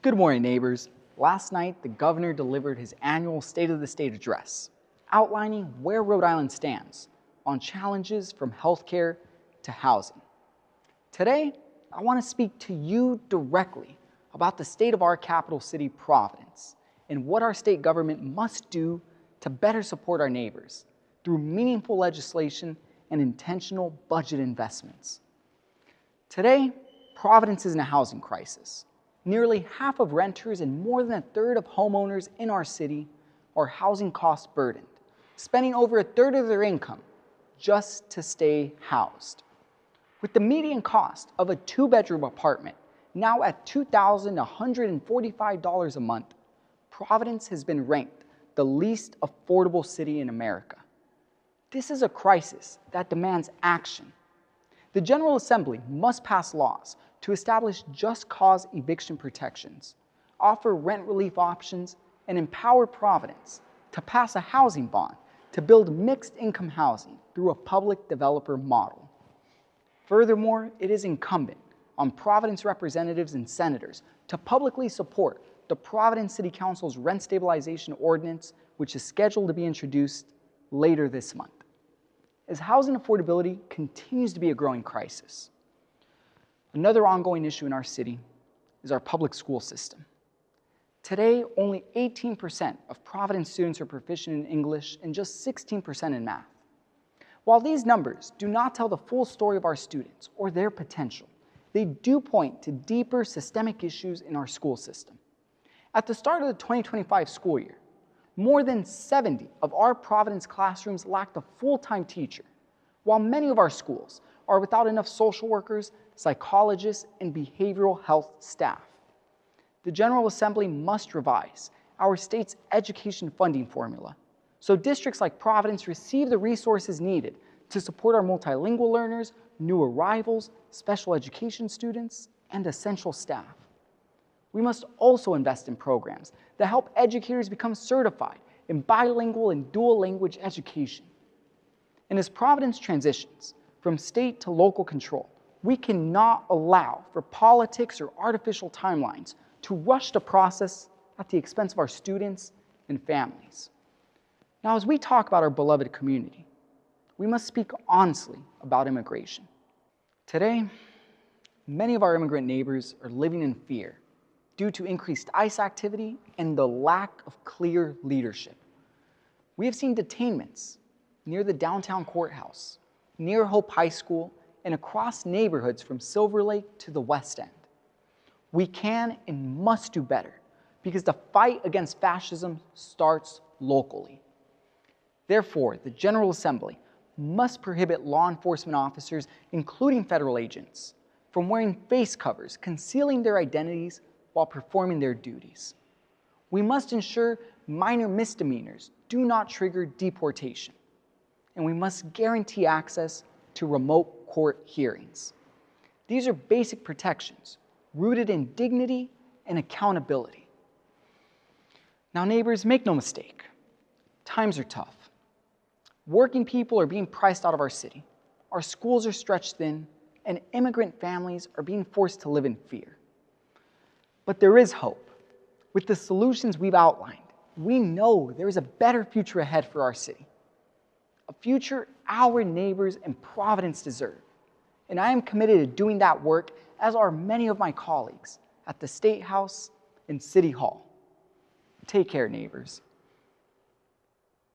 Good morning, neighbors. Last night, the governor delivered his annual State of the State address, outlining where Rhode Island stands on challenges from healthcare to housing. Today, I want to speak to you directly about the state of our capital city, Providence, and what our state government must do to better support our neighbors through meaningful legislation and intentional budget investments. Today, Providence is in a housing crisis. Nearly half of renters and more than a third of homeowners in our city are housing cost burdened, spending over a third of their income just to stay housed. With the median cost of a two-bedroom apartment now at $2,145 a month, Providence has been ranked the least affordable city in America. This is a crisis that demands action. The General Assembly must pass laws to establish just cause eviction protections, offer rent relief options, and empower Providence to pass a housing bond to build mixed income housing through a public developer model. Furthermore, it is incumbent on Providence representatives and senators to publicly support the Providence City Council's rent stabilization ordinance, which is scheduled to be introduced later this month. As housing affordability continues to be a growing crisis, another ongoing issue in our city is our public school system. Today, only 18% of Providence students are proficient in English and just 16% in math. While these numbers do not tell the full story of our students or their potential, they do point to deeper systemic issues in our school system. At the start of the 2025 school year, more than 70 of our Providence classrooms lacked a full-time teacher, while many of our schools are without enough social workers, psychologists, and behavioral health staff. The General Assembly must revise our state's education funding formula so districts like Providence receive the resources needed to support our multilingual learners, new arrivals, special education students, and essential staff. We must also invest in programs that help educators become certified in bilingual and dual language education. And as Providence transitions from state to local control, we cannot allow for politics or artificial timelines to rush the process at the expense of our students and families. Now, as we talk about our beloved community, we must speak honestly about immigration. Today, many of our immigrant neighbors are living in fear due to increased ICE activity and the lack of clear leadership. We have seen detainments near the downtown courthouse, near Hope High School, and across neighborhoods from Silver Lake to the West End. We can and must do better because the fight against fascism starts locally. Therefore, the General Assembly must prohibit law enforcement officers, including federal agents, from wearing face covers, concealing their identities while performing their duties. We must ensure minor misdemeanors do not trigger deportation, and we must guarantee access to remote court hearings. These are basic protections rooted in dignity and accountability. Now, neighbors, make no mistake, times are tough. Working people are being priced out of our city, our schools are stretched thin, and immigrant families are being forced to live in fear. But there is hope. With the solutions we've outlined, we know there is a better future ahead for our city, a future our neighbors and Providence deserve. And I am committed to doing that work, as are many of my colleagues at the State House and City Hall. Take care, neighbors.